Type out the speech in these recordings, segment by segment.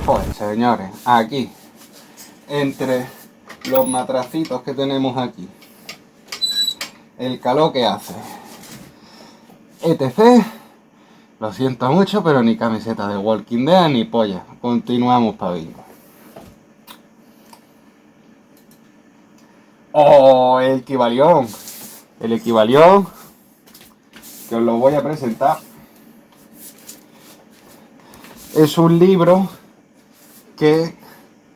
Pues señores, aquí, entre los matracitos que tenemos aquí, el calor que hace, etc. Lo siento mucho, pero ni camiseta de Walking Dead ni polla. Continuamos para bingo. ¡Oh! El Equivalión. El Equivalión, que os lo voy a presentar. Es un libro que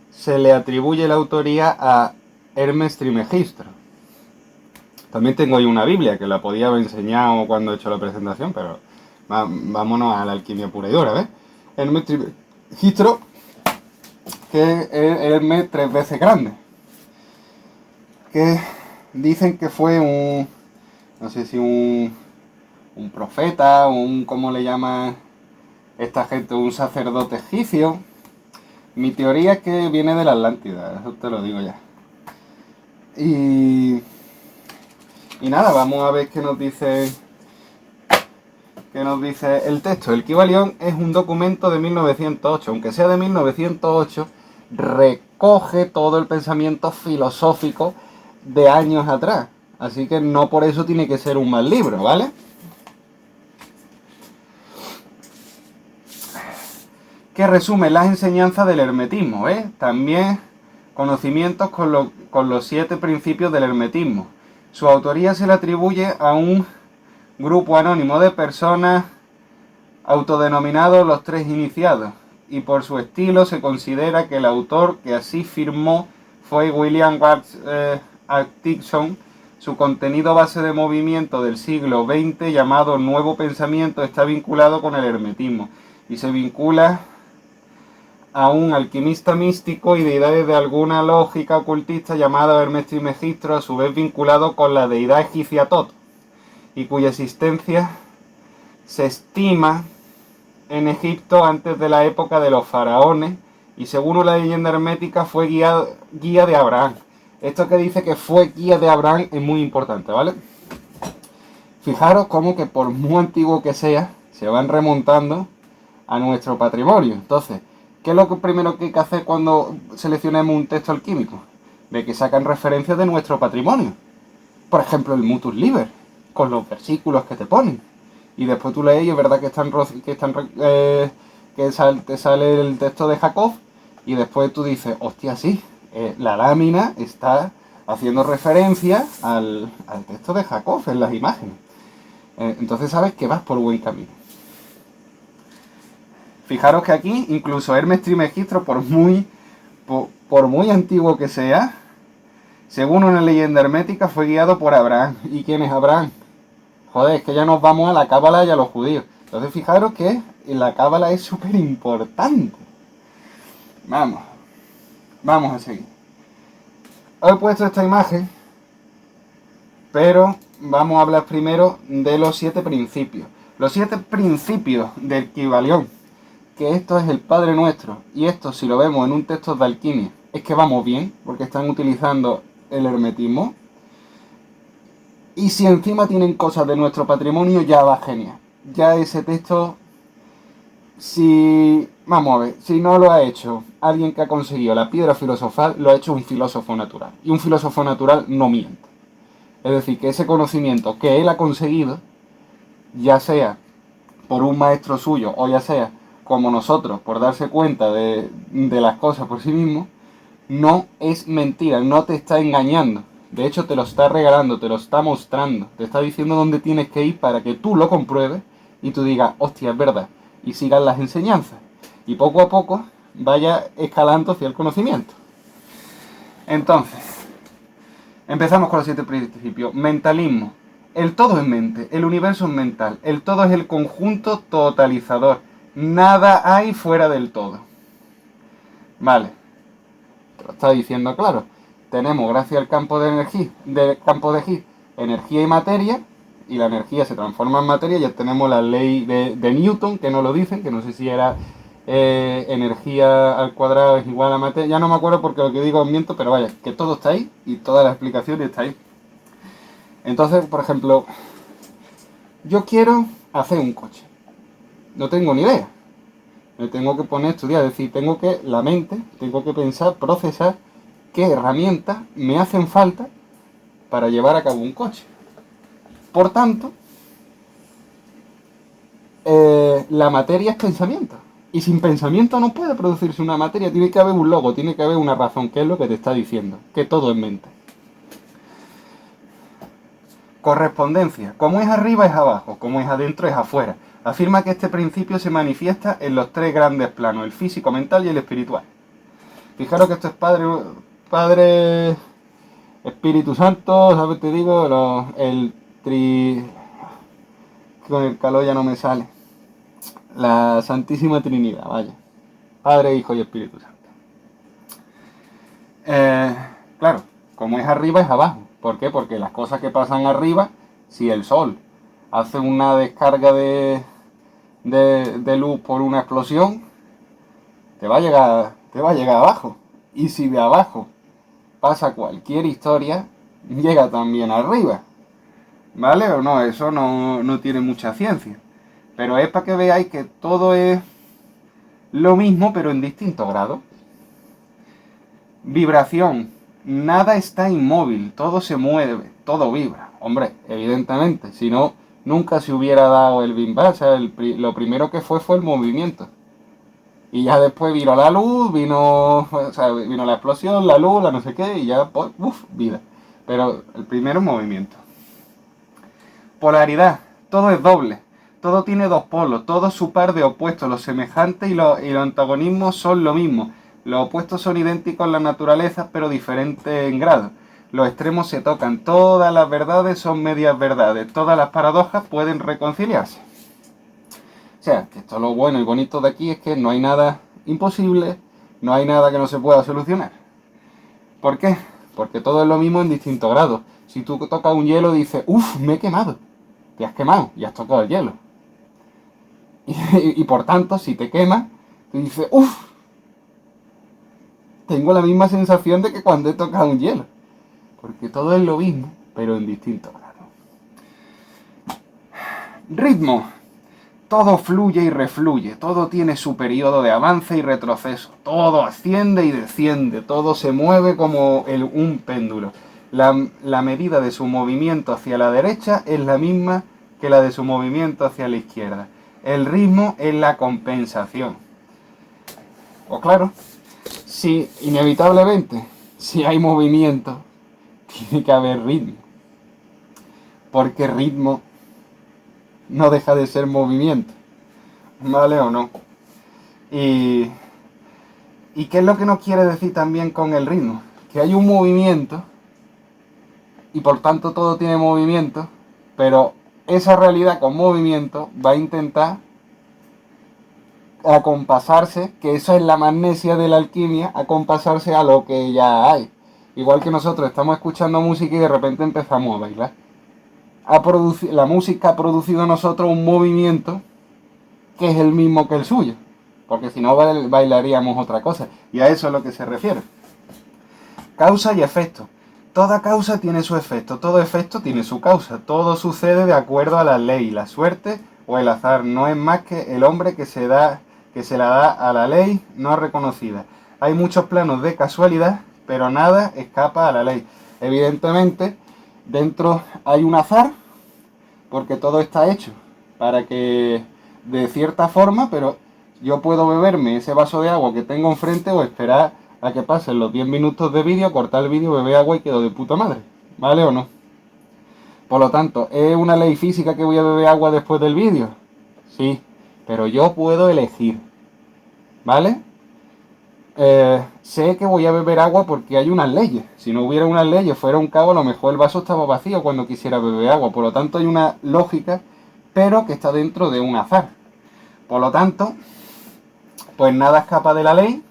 se le atribuye la autoría a Hermes Trismegisto. También tengo ahí una Biblia que la podía haber enseñado cuando he hecho la presentación, pero vámonos a la alquimia pura y dura, ¿ves? Hermes Trismegisto, que es Hermes 3 veces grande, que dicen que fue un, no sé si un profeta, ¿cómo le llama esta gente? Un sacerdote egipcio. Mi teoría es que viene de la Atlántida, eso te lo digo ya. Y nada, vamos a ver qué nos dice el texto. El Kybalión es un documento de 1908, aunque sea de 1908, recoge todo el pensamiento filosófico de años atrás. Así que no por eso tiene que ser un mal libro, ¿vale? Que resume las enseñanzas del hermetismo, ¿eh? También conocimientos con los 7 principios del hermetismo. Su autoría se le atribuye a un grupo anónimo de personas autodenominados los 3 iniciados, y por su estilo se considera que el autor que así firmó fue William Atkinson. Su contenido base de movimiento del siglo XX, llamado Nuevo Pensamiento, está vinculado con el hermetismo y se vincula a un alquimista místico y deidades de alguna lógica ocultista llamada Hermes Trismegisto, a su vez vinculado con la deidad egipcia Tot, y cuya existencia se estima en Egipto antes de la época de los faraones, y según la leyenda hermética fue guía de Abraham. Esto que dice que fue guía de Abraham es muy importante, ¿vale? Fijaros cómo que por muy antiguo que sea, se van remontando a nuestro patrimonio. Entonces, ¿qué es lo primero que hay que hacer cuando seleccionemos un texto alquímico? De que sacan referencias de nuestro patrimonio. Por ejemplo, el Mutus Liber, con los versículos que te ponen. Y después tú lees y es verdad que te sale el texto de Jacob, y después tú dices, hostia, sí, la lámina está haciendo referencia al texto de Jacob en las imágenes. Entonces sabes que vas por buen camino. Fijaros que aquí, incluso Hermes Trismegisto, por muy antiguo que sea, según una leyenda hermética, fue guiado por Abraham. ¿Y quién es Abraham? Joder, es que ya nos vamos a la cábala y a los judíos. Entonces fijaros que la cábala es súper importante. Vamos a seguir. Os he puesto esta imagen, pero vamos a hablar primero de los 7 principios. Los 7 principios del Kybalión, que esto es el Padre Nuestro, y esto, si lo vemos en un texto de alquimia, es que vamos bien, porque están utilizando el hermetismo. Y si encima tienen cosas de nuestro patrimonio, ya va genial. ya ese texto, si, vamos a ver, si no lo ha hecho alguien que ha conseguido la piedra filosofal, lo ha hecho un filósofo natural. Y un filósofo natural no miente. Es decir, que ese conocimiento que él ha conseguido, ya sea por un maestro suyo o ya sea como nosotros, por darse cuenta de las cosas por sí mismo, no es mentira, no te está engañando. De hecho, te lo está regalando, te lo está mostrando, te está diciendo dónde tienes que ir para que tú lo compruebes y tú digas, hostia, es verdad, y sigas las enseñanzas. Y poco a poco vaya escalando hacia el conocimiento. Entonces, empezamos con los 7 principios. Mentalismo. El todo es mente, el universo es mental, el todo es el conjunto totalizador. Nada hay fuera del todo. Vale, te lo está diciendo claro. Tenemos, gracias al campo de energía, del campo de Higgs, energía y materia, y la energía se transforma en materia. Ya tenemos la ley de Newton, que no lo dicen, que no sé si era energía al cuadrado es igual a materia. Ya no me acuerdo porque lo que digo es miento, pero vaya, que todo está ahí y toda la explicación está ahí. Entonces, por ejemplo, yo quiero hacer un coche. No tengo ni idea. Me tengo que poner a estudiar, es decir, tengo que, la mente, tengo que pensar, procesar qué herramientas me hacen falta para llevar a cabo un coche. Por tanto, la materia es pensamiento. Y sin pensamiento no puede producirse una materia, tiene que haber un logo, tiene que haber una razón, que es lo que te está diciendo, que todo es mente. Correspondencia. Como es arriba es abajo, como es adentro es afuera. Afirma que este principio se manifiesta en los 3 grandes planos, el físico, mental y el espiritual. Fijaros que esto es Padre, Espíritu Santo, ¿sabes? Te digo, con el calor ya no me sale. La Santísima Trinidad, vaya. Padre, Hijo y Espíritu Santo. Claro, como es arriba es abajo. ¿Por qué? Porque las cosas que pasan arriba, si el Sol hace una descarga de luz por una explosión, te va a llegar abajo. Y si de abajo pasa cualquier historia, llega también arriba. ¿Vale o no? Eso no tiene mucha ciencia. Pero es para que veáis que todo es lo mismo, pero en distintos grados. Vibración. Nada está inmóvil, todo se mueve, todo vibra. Hombre, evidentemente, si no, nunca se hubiera dado el Big Bang. O sea, lo primero que fue el movimiento. Y ya después vino la luz, vino la explosión, la luz, la no sé qué, y ya, pues, vida. Pero el primero es movimiento. Polaridad. Todo es doble. Todo tiene 2 polos, todo es su par de opuestos. Los semejantes y los antagonismos son lo mismo. Los opuestos son idénticos en la naturaleza, pero diferentes en grado. Los extremos se tocan. Todas las verdades son medias verdades. Todas las paradojas pueden reconciliarse. O sea, que esto lo bueno y bonito de aquí es que no hay nada imposible, no hay nada que no se pueda solucionar. ¿Por qué? Porque todo es lo mismo en distintos grados. Si tú tocas un hielo dices, uff, me he quemado. Te has quemado y has tocado el hielo. Y por tanto, si te quemas, tú dices, uff, tengo la misma sensación de que cuando he tocado un hielo. Porque todo es lo mismo, pero en distintos grados. Ritmo. Todo fluye y refluye, todo tiene su periodo de avance y retroceso, todo asciende y desciende, todo se mueve como un péndulo. La medida de su movimiento hacia la derecha es la misma que la de su movimiento hacia la izquierda. El ritmo es la compensación. Pues claro, si inevitablemente, si hay movimiento, tiene que haber ritmo. Porque ritmo no deja de ser movimiento. ¿Vale o no? ¿Y qué es lo que nos quiere decir también con el ritmo? Que hay un movimiento y por tanto todo tiene movimiento, pero esa realidad con movimiento va a intentar acompasarse, que eso es la magnesia de la alquimia, acompasarse a lo que ya hay. Igual que nosotros estamos escuchando música y de repente empezamos a bailar. La música ha producido en nosotros un movimiento que es el mismo que el suyo, porque si no bailaríamos otra cosa, y a eso es lo que se refiere. Causa y efecto. Toda causa tiene su efecto, todo efecto tiene su causa, todo sucede de acuerdo a la ley, la suerte o el azar. No es más que el hombre que se la da a la ley no reconocida. Hay muchos planos de casualidad, pero nada escapa a la ley. Evidentemente, dentro hay un azar, porque todo está hecho para que de cierta forma, pero yo puedo beberme ese vaso de agua que tengo enfrente o esperar a que pasen los 10 minutos de vídeo, cortar el vídeo, beber agua y quedo de puta madre. ¿Vale o no? Por lo tanto, ¿es una ley física que voy a beber agua después del vídeo? Sí, pero yo puedo elegir. ¿Vale? Sé que voy a beber agua porque hay unas leyes. Si no hubiera unas leyes, fuera un cabo, a lo mejor el vaso estaba vacío cuando quisiera beber agua. Por lo tanto, hay una lógica, pero que está dentro de un azar. Por lo tanto, pues nada escapa de la ley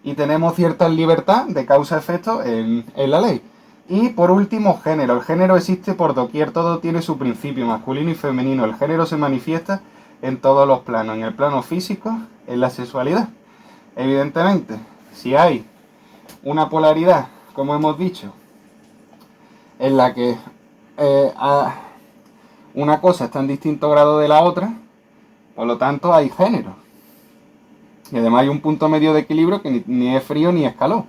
y tenemos cierta libertad de causa-efecto en la ley. Y por último, género. El género existe por doquier, todo tiene su principio, masculino y femenino. El género se manifiesta en todos los planos, en el plano físico, en la sexualidad. Evidentemente, si hay una polaridad, como hemos dicho, en la que una cosa está en distinto grado de la otra, por lo tanto hay género. Y además hay un punto medio de equilibrio que ni es frío ni es calor.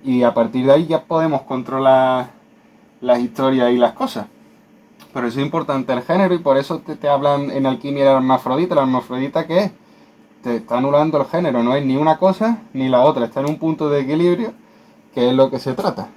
Y a partir de ahí ya podemos controlar las historias y las cosas. Pero eso es importante el género y por eso te hablan en alquimia del hermafrodita. ¿El hermafrodita qué es? Te está anulando el género, no es ni una cosa ni la otra, está en un punto de equilibrio, que es lo que se trata.